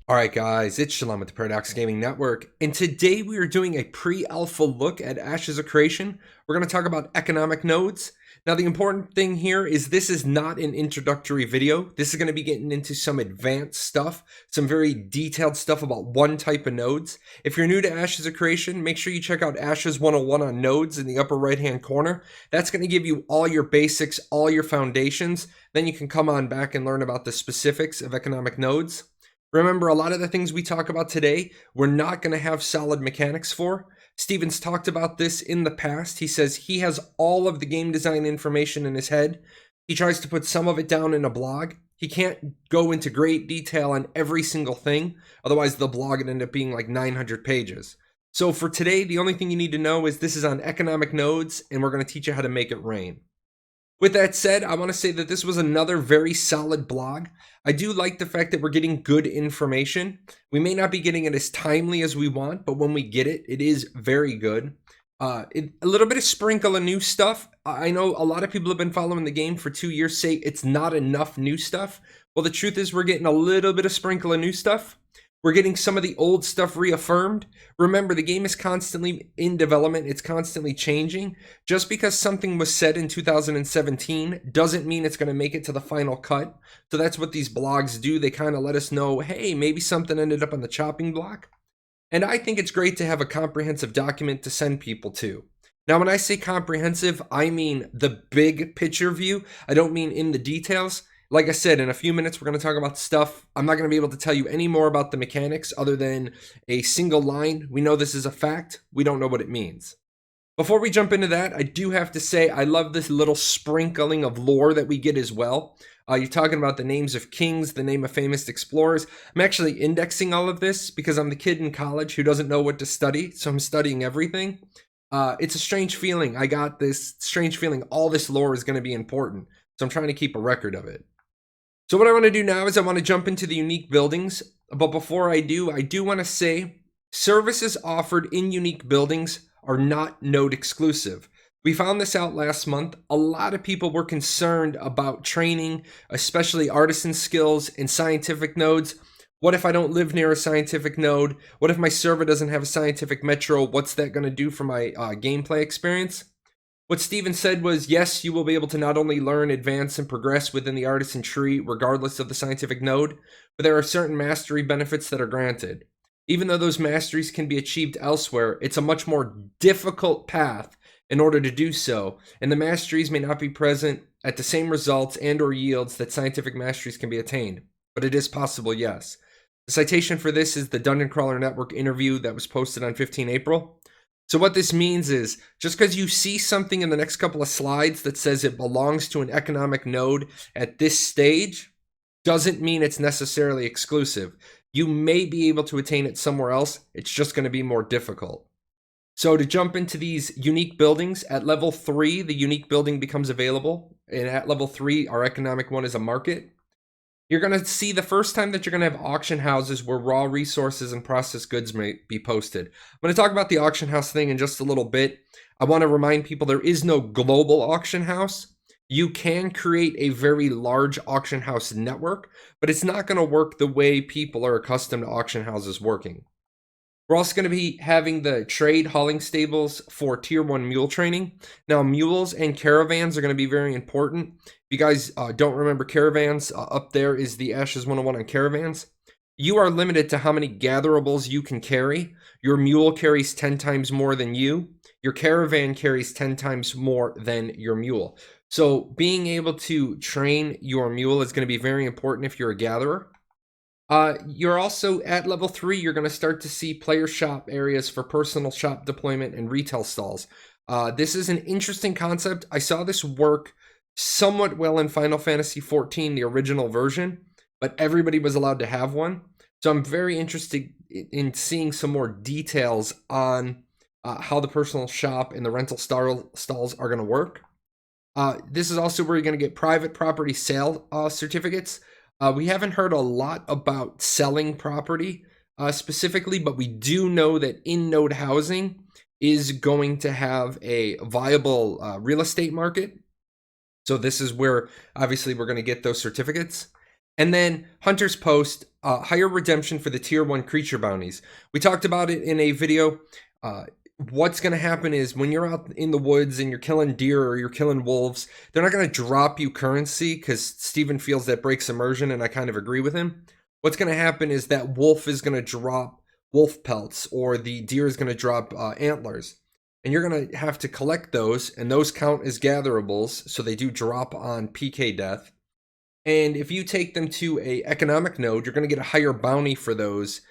All right, guys, it's Jahlon with the Paradox Gaming Network, and today we are doing a pre-alpha look at Ashes of Creation. We're going to talk about economic nodes. Now, the important thing here is this is not an introductory video. This is going to be getting into some advanced stuff, some very detailed stuff about one type of nodes. If you're new to Ashes of Creation, make sure you check out Ashes 101 on nodes in the upper right-hand corner. That's going to give you all your basics, all your foundations. Then you can come on back and learn about the specifics of economic nodes. Remember, a lot of the things we talk about today, we're not going to have solid mechanics for. Steven's talked about this in the past. He says he has all of the game design information in his head. He tries to put some of it down in a blog. He can't go into great detail on every single thing. Otherwise, the blog would end up being like 900 pages. So for today, the only thing you need to know is this is on economic nodes, and we're going to teach you how to make it rain. With that said, I want to say that this was another very solid blog. I do like the fact that we're getting good information. We may not be getting it as timely as we want, but when we get it, it is very good. A little bit of sprinkle of new stuff. I know a lot of people have been following the game for 2 years, say it's not enough new stuff. Well, the truth is we're getting a little bit of sprinkle of new stuff. We're getting some of the old stuff reaffirmed. Remember, the game is constantly in development. It's constantly changing. Just because something was said in 2017 doesn't mean it's going to make it to the final cut. So that's what these blogs do. They kind of let us know, hey, maybe something ended up on the chopping block. And I think it's great to have a comprehensive document to send people to. Now, when I say comprehensive, I mean the big picture view. I don't mean in the details. Like I said, in a few minutes, we're going to talk about stuff. I'm not going to be able to tell you any more about the mechanics other than a single line. We know this is a fact. We don't know what it means. Before we jump into that, I do have to say I love this little sprinkling of lore that we get as well. You're talking about the names of kings, the name of famous explorers. I'm actually indexing all of this because I'm the kid in college who doesn't know what to study, so I'm studying everything. It's a strange feeling. I got this strange feeling all this lore is going to be important, so I'm trying to keep a record of it. So what I want to do now is I want to jump into the unique buildings, but before I do want to say services offered in unique buildings are not node exclusive. We found this out last month. A lot of people were concerned about training, especially artisan skills and scientific nodes. What if I don't live near a scientific node? What if my server doesn't have a scientific metro? What's that going to do for my gameplay experience? What Steven said was, yes, you will be able to not only learn, advance, and progress within the artisan tree regardless of the scientific node, but there are certain mastery benefits that are granted. Even though those masteries can be achieved elsewhere, it's a much more difficult path in order to do so, and the masteries may not be present at the same results and or yields that scientific masteries can be attained. But it is possible, yes. The citation for this is the Dungeon Crawler Network interview that was posted on 15 April. So what this means is, just because you see something in the next couple of slides that says it belongs to an economic node at this stage, doesn't mean it's necessarily exclusive. You may be able to attain it somewhere else. It's just going to be more difficult. So to jump into these unique buildings, at level 3, the unique building becomes available. And at level 3, our economic one is a market. You're going to see the first time that you're going to have auction houses where raw resources and processed goods may be posted. I'm going to talk about the auction house thing in just a little bit. I want to remind people there is no global auction house. You can create a very large auction house network, but it's not going to work the way people are accustomed to auction houses working. We're also going to be having the trade hauling stables for tier 1 mule training. Now, mules and caravans are going to be very important. If you guys don't remember caravans, up there is the Ashes 101 on caravans. You are limited to how many gatherables you can carry. Your mule carries 10 times more than you. Your caravan carries 10 times more than your mule. So being able to train your mule is going to be very important if you're a gatherer. You're also at level 3, you're going to start to see player shop areas for personal shop deployment and retail stalls. This is an interesting concept. I saw this work somewhat well in Final Fantasy XIV, the original version, but everybody was allowed to have one. So I'm very interested in seeing some more details on how the personal shop and the rental stalls are going to work. This is also where you're going to get private property sale certificates. We haven't heard a lot about selling property specifically, but we do know that in-node housing is going to have a viable real estate market. So this is where, obviously, we're going to get those certificates. And then Hunter's Post, higher redemption for the tier 1 creature bounties. We talked about it in a video. What's going to happen is when you're out in the woods and you're killing deer or you're killing wolves, they're not going to drop you currency because Steven feels that breaks immersion, and I kind of agree with him. What's going to happen is that wolf is going to drop wolf pelts, or the deer is going to drop antlers. And you're going to have to collect those, and those count as gatherables, so they do drop on PK death. And if you take them to a economic node, you're going to get a higher bounty for those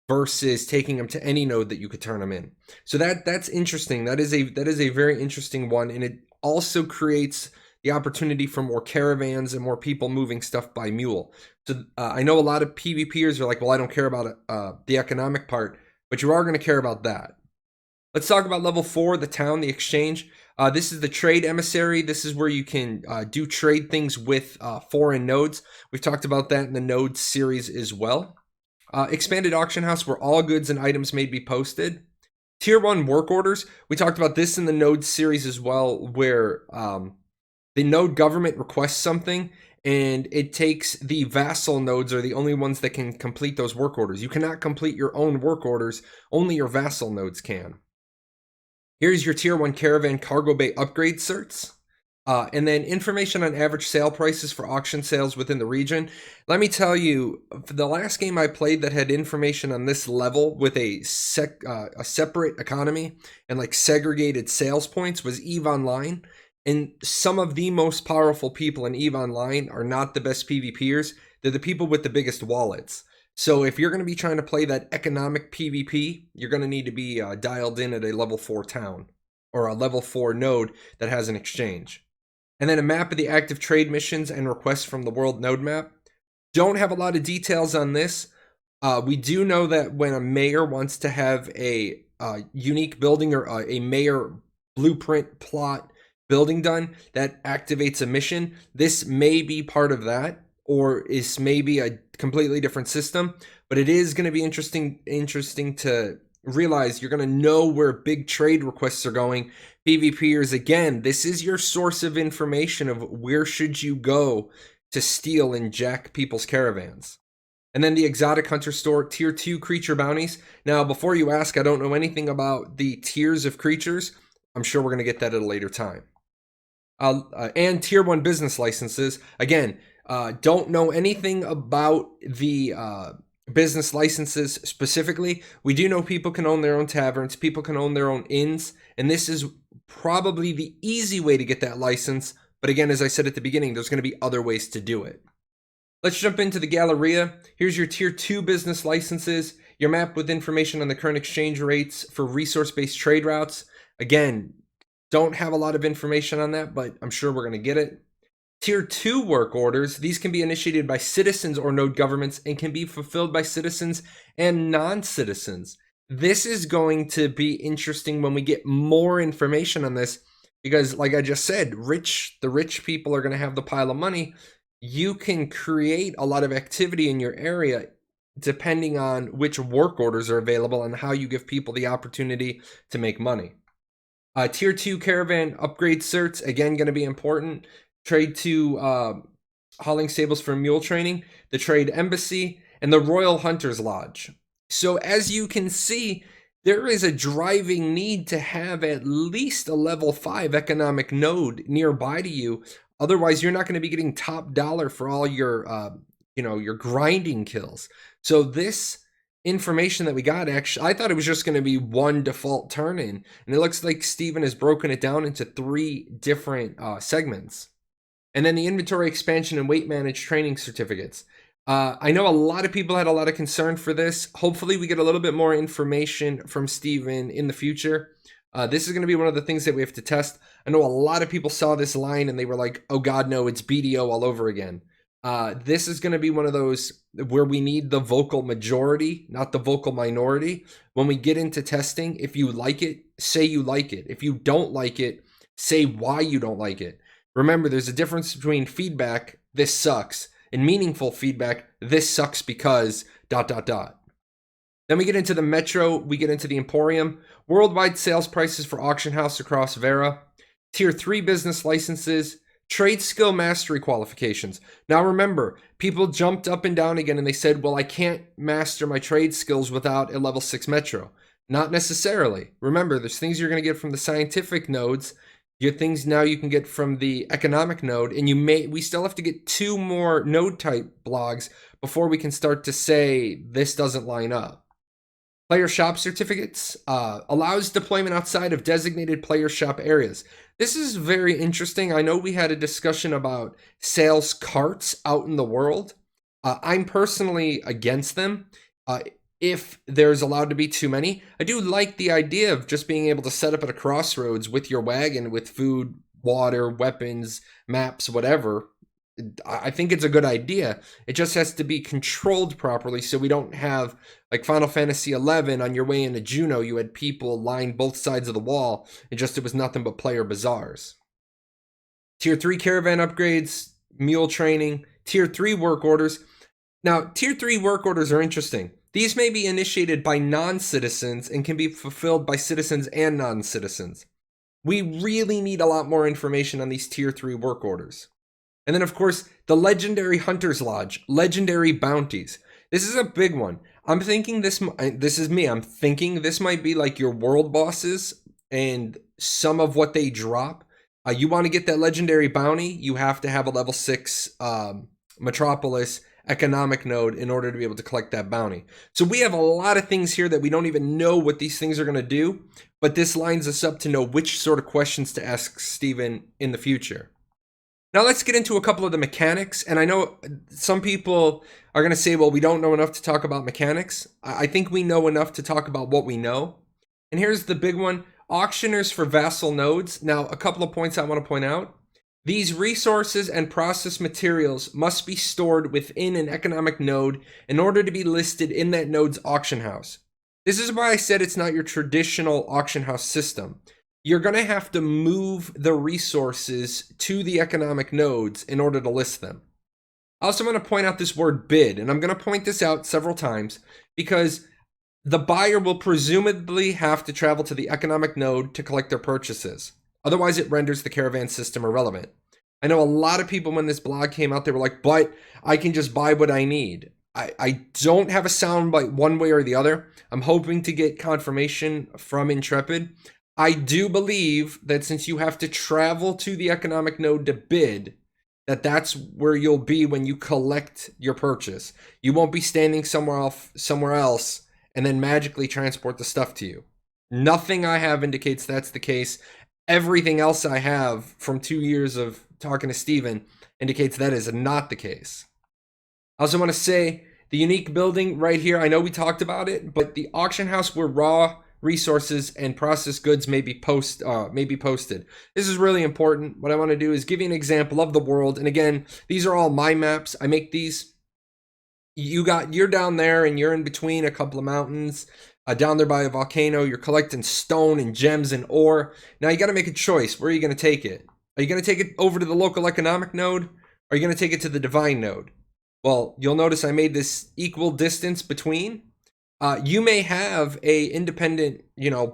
versus taking them to any node that you could turn them in. So that's interesting. That is a very interesting one, and it also creates the opportunity for more caravans and more people moving stuff by mule. So I know a lot of PvPers are like, well, I don't care about the economic part, but you are going to care about that. Let's talk about level 4, the town, the exchange. This is the trade emissary. This is where you can do trade things with foreign nodes. We've talked about that in the nodes series as well. Expanded auction house, where all goods and items may be posted. Tier 1 work orders. We talked about this in the nodes series as well, where the node government requests something, and it takes the vassal nodes are the only ones that can complete those work orders. You cannot complete your own work orders. Only your vassal nodes can. Here's your tier 1 caravan cargo bay upgrade certs. And then information on average sale prices for auction sales within the region. Let me tell you, for the last game I played that had information on this level with a separate economy and like segregated sales points was EVE Online. And some of the most powerful people in EVE Online are not the best PvPers. They're the people with the biggest wallets. So if you're going to be trying to play that economic PvP, you're going to need to be dialed in at a level 4 town or a level 4 node that has an exchange. And then a map of the active trade missions and requests from the world node map. Don't have a lot of details on this. We do know that when a mayor wants to have a unique building or a mayor blueprint plot building done, that activates a mission. This may be part of that, or is maybe a completely different system, but it is going to be interesting to realize you're going to know where big trade requests are going. PvPers, again, this is your source of information of where should you go to steal and jack people's caravans. And then the exotic hunter store, tier 2 creature bounties. Now, before you ask, I don't know anything about the tiers of creatures. I'm sure we're going to get that at a later time. And tier 1 business licenses. Again, don't know anything about the business licenses specifically. We do know people can own their own taverns, people can own their own inns, and this is probably the easy way to get that license. But again, as I said at the beginning, there's going to be other ways to do it. Let's jump into the Galleria. Here's your tier 2 business licenses, your map with information on the current exchange rates for resource-based trade routes. Again, don't have a lot of information on that, but I'm sure we're going to get it. Tier 2 work orders, these can be initiated by citizens or node governments and can be fulfilled by citizens and non-citizens. This is going to be interesting when we get more information on this, because like I just said, the rich people are going to have the pile of money. You can create a lot of activity in your area depending on which work orders are available and how you give people the opportunity to make money. Tier 2 caravan upgrade certs, again, going to be important. Trade 2 hauling stables for mule training, the trade embassy, and the Royal Hunters Lodge. So as you can see, there is a driving need to have at least a level 5 economic node nearby to you. Otherwise, you're not going to be getting top dollar for all your, your grinding kills. So this information that we got, actually, I thought it was just going to be one default turn-in, and it looks like Steven has broken it down into 3 different segments. And then the inventory expansion and weight managed training certificates. I know a lot of people had a lot of concern for this. Hopefully we get a little bit more information from Steven in the future. This is going to be one of the things that we have to test. I know a lot of people saw this line and they were like, oh God, no, it's BDO all over again. This is going to be one of those where we need the vocal majority, not the vocal minority. When we get into testing, if you like it, say you like it. If you don't like it, say why you don't like it. Remember, there's a difference between feedback, this sucks, and meaningful feedback, this sucks because ... Then we get into the Metro, we get into the Emporium, worldwide sales prices for auction house across Vera, tier 3 business licenses, Trade skill mastery qualifications. Now remember, people jumped up and down again and they said, well, I can't master my trade skills without a level 6 metro. Not necessarily. Remember, there's things you're going to get from the scientific nodes. You get things now you can get from the economic node, and we still have to get 2 more node type blogs before we can start to say this doesn't line up. Player shop certificates allows deployment outside of designated player shop areas. This is very interesting. I know we had a discussion about sales carts out in the world. I'm personally against them. If there's allowed to be too many, I do like the idea of just being able to set up at a crossroads with your wagon with food, water, weapons, maps, whatever. I think it's a good idea. It just has to be controlled properly so we don't have, like Final Fantasy XI, on your way into Juno, you had people lined both sides of the wall, and it was nothing but player bazaars. Tier 3 caravan upgrades, mule training, Tier 3 work orders. Now, Tier 3 work orders are interesting. These may be initiated by non-citizens and can be fulfilled by citizens and non-citizens. We really need a lot more information on these Tier 3 work orders. And then, of course, the Legendary Hunter's Lodge, Legendary Bounties. This is a big one. I'm thinking this is me. I'm thinking this might be like your world bosses and some of what they drop. You want to get that Legendary Bounty, you have to have a level 6 Metropolis economic node in order to be able to collect that bounty. So we have a lot of things here that we don't even know what these things are going to do, but this lines us up to know which sort of questions to ask Steven in the future. Now let's get into a couple of the mechanics, and I know some people are going to say, well, we don't know enough to talk about mechanics. I think we know enough to talk about what we know. And here's the big one, auctioneers for vassal nodes. Now, a couple of points I want to point out. These resources and process materials must be stored within an economic node in order to be listed in that node's auction house. This is why I said it's not your traditional auction house system. You're going to have to move the resources to the economic nodes in order to list them. I also want to point out this word bid, and I'm going to point this out several times because the buyer will presumably have to travel to the economic node to collect their purchases. Otherwise, it renders the caravan system irrelevant. I know a lot of people when this blog came out, they were like, but I can just buy what I need. I don't have a soundbite one way or the other. I'm hoping to get confirmation from Intrepid. I do believe that since you have to travel to the economic node to bid, that's where you'll be when you collect your purchase. You won't be standing somewhere else and then magically transport the stuff to you. Nothing I have indicates that's the case. Everything else I have from 2 years of talking to Steven indicates that is not the case. I also want to say the unique building right here, I know we talked about it, but the auction house where raw resources and processed goods may be posted. This is really important. What I want to do is give you an example of the world. And again, these are all my maps. I make these. You're down there and you're in between a couple of mountains. Down there by a volcano, you're collecting stone and gems and ore. Now you got to make a choice. Where are you going to take it? Are you going to take it over to the local economic node? Or are you going to take it to the divine node? Well, you'll notice I made this equal distance between. You may have a independent,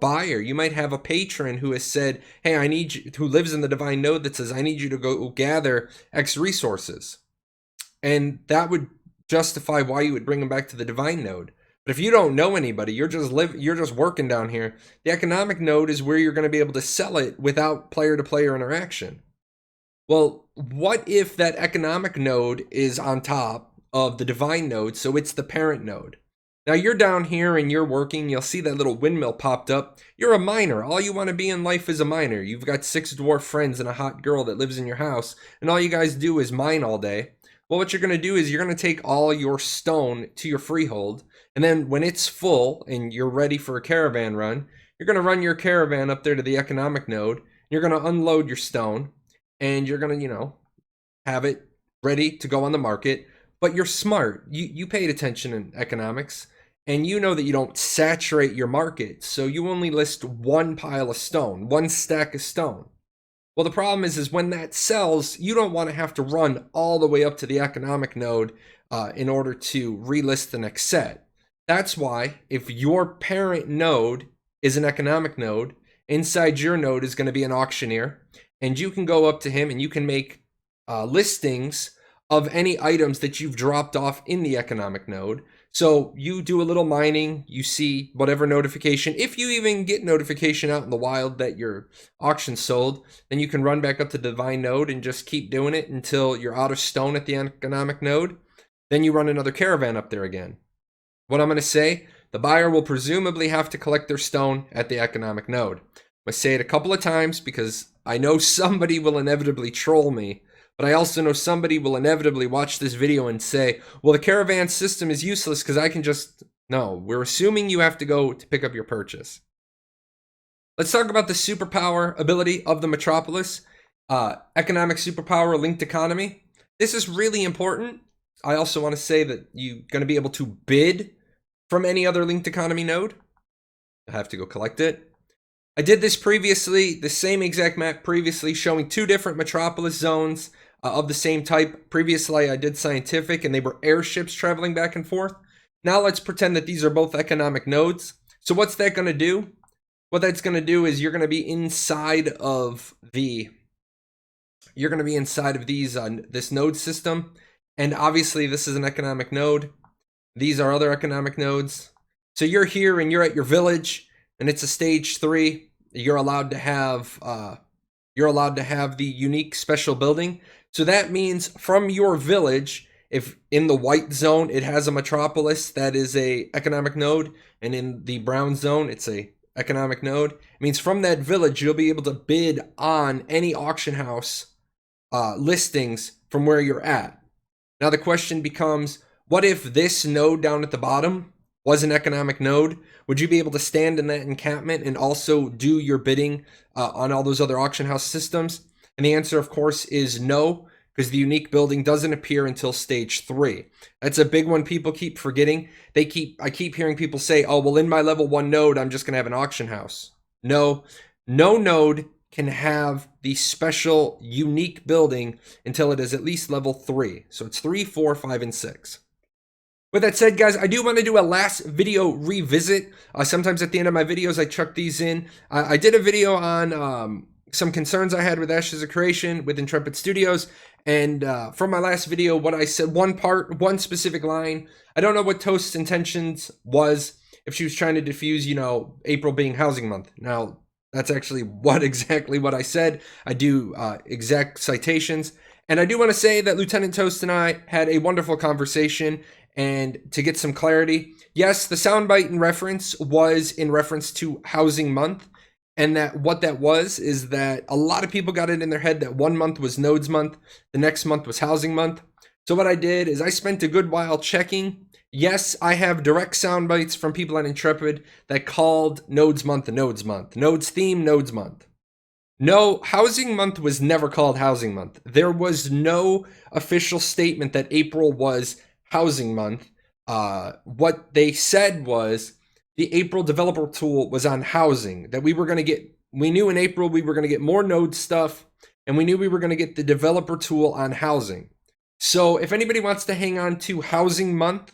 buyer. You might have a patron who has said, hey, I need you, who lives in the divine node that says, I need you to go gather X resources. And that would justify why you would bring them back to the divine node. But if you don't know anybody, you're just working down here. The economic node is where you're going to be able to sell it without player-to-player interaction. Well, what if that economic node is on top of the divine node, so it's the parent node? Now you're down here and you're working, you'll see that little windmill popped up. You're a miner. All you want to be in life is a miner. You've got 6 dwarf friends and a hot girl that lives in your house, and all you guys do is mine all day. Well, what you're going to do is you're going to take all your stone to your freehold, and then when it's full and you're ready for a caravan run, you're going to run your caravan up there to the economic node. You're going to unload your stone, and you're going to, have it ready to go on the market. But you're smart. You paid attention in economics, and you know that you don't saturate your market, so you only list one pile of stone, one stack of stone. Well, the problem is when that sells, you don't want to have to run all the way up to the economic node in order to relist the next set. That's why if your parent node is an economic node, inside your node is going to be an auctioneer, and you can go up to him and you can make listings of any items that you've dropped off in the economic node. So you do a little mining, you see whatever notification, if you even get notification out in the wild that your auction sold, then you can run back up to the divine node and just keep doing it until you're out of stone at the economic node. Then you run another caravan up there again. What I'm going to say, the buyer will presumably have to collect their stone at the economic node. I'm going to say it a couple of times because I know somebody will inevitably troll me. But I also know somebody will inevitably watch this video and say, well, the caravan system is useless because I can just... No, we're assuming you have to go to pick up your purchase. Let's talk about the superpower ability of the Metropolis. Economic superpower, linked economy. This is really important. I also want to say that you're going to be able to bid from any other linked economy node. I have to go collect it. I did this previously, the same exact map previously, showing two different Metropolis zones of the same type. Previously, I did scientific, and they were airships traveling back and forth. Now let's pretend that these are both economic nodes. So what's that going to do? What that's going to do is you're going to be inside of these this node system, and obviously this is an economic node. These are other economic nodes. So you're here and you're at your village, and it's a stage 3. You're allowed to have the unique special building. So that means from your village, if in the white zone it has a Metropolis that is a economic node, and in the brown zone it's a economic node, it means from that village you'll be able to bid on any auction house listings from where you're at. Now the question becomes, what if this node down at the bottom was an economic node? Would you be able to stand in that encampment and also do your bidding on all those other auction house systems? And the answer, of course, is no, because the unique building doesn't appear until stage 3. That's a big one people keep forgetting. I keep hearing people say, oh, well, in my level 1 node, I'm just going to have an auction house. No node can have the special unique building until it is at least level 3. So it's 3, 4, 5, and 6. With that said, guys, I do want to do a last video revisit. Sometimes at the end of my videos, I chuck these in. I did a video on some concerns I had with Ashes of Creation with Intrepid Studios. And from my last video, what I said, one specific line, I don't know what Toast's intentions was, if she was trying to diffuse, April being housing month. Now, that's actually exactly what I said. I do exact citations. And I do want to say that Lieutenant Toast and I had a wonderful conversation. And to get some clarity, yes, the soundbite in reference was in reference to housing month. And that what that was is that a lot of people got it in their head that 1 month was nodes month, the next month was housing month. So what I did is I spent a good while checking. Yes, I have direct sound bites from people at Intrepid that called nodes month a nodes month. Nodes theme, nodes month. No, housing month was never called housing month. There was no official statement that April was housing month. What they said was the April developer tool was on housing, that we knew in April we were going to get more node stuff, and we knew we were going to get the developer tool on housing. So if anybody wants to hang on to housing month,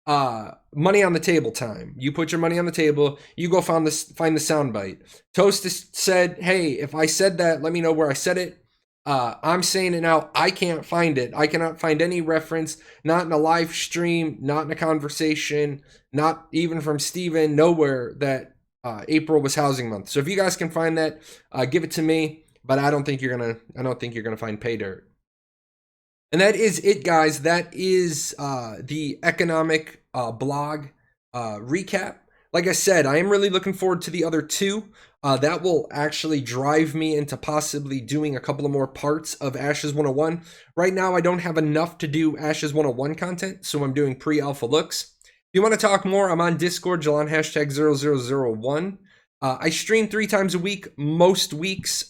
money on the table time. You put your money on the table, you go find the soundbite. Toast said, hey, if I said that, let me know where I said it. I'm saying it now. I can't find it. I cannot find any reference, not in a live stream, not in a conversation, not even from Steven, nowhere that April was housing month. So if you guys can find that, give it to me. But I don't think you're gonna find pay dirt. And that is it, guys. That is the economic blog recap. Like I said, I am really looking forward to the other two. That will actually drive me into possibly doing a couple of more parts of Ashes 101. Right now, I don't have enough to do Ashes 101 content, so I'm doing pre-alpha looks. If you want to talk more, I'm on Discord, Jahlon #0001. I stream 3 times a week, most weeks.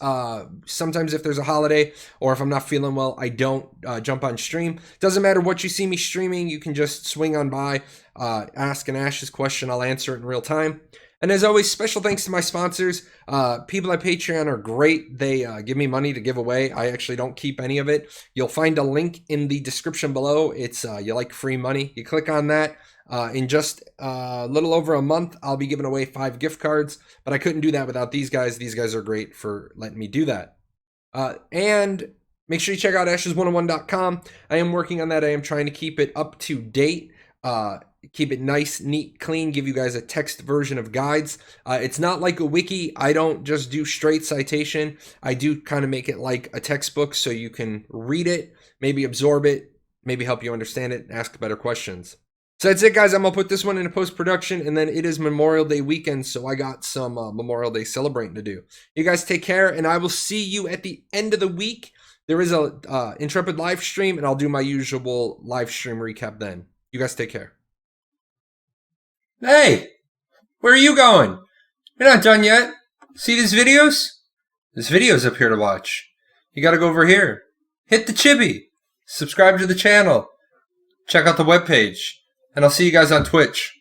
Sometimes if there's a holiday or if I'm not feeling well, I don't jump on stream. Doesn't matter what you see me streaming, you can just swing on by, ask an Ashes question, I'll answer it in real time. And as always, special thanks to my sponsors. People at Patreon are great. They give me money to give away. I actually don't keep any of it. You'll find a link in the description below. It's you like free money. You click on that. In just a little over a month, I'll be giving away 5 gift cards. But I couldn't do that without these guys. These guys are great for letting me do that. And make sure you check out ashes101.com. I am working on that. I am trying to keep it up to date. Keep it nice, neat, clean, give you guys a text version of guides. It's not like a wiki. I don't just do straight citation. I do kind of make it like a textbook so you can read it, maybe absorb it, maybe help you understand it, and ask better questions. So that's it, guys. I'm going to put this one into post-production, and then it is Memorial Day weekend, so I got some Memorial Day celebrating to do. You guys take care, and I will see you at the end of the week. There is a Intrepid live stream, and I'll do my usual live stream recap then. You guys take care. Hey, where are you going? You're not done yet. See these videos? There's videos up here to watch. You gotta go over here. Hit the chibi. Subscribe to the channel. Check out the webpage. And I'll see you guys on Twitch.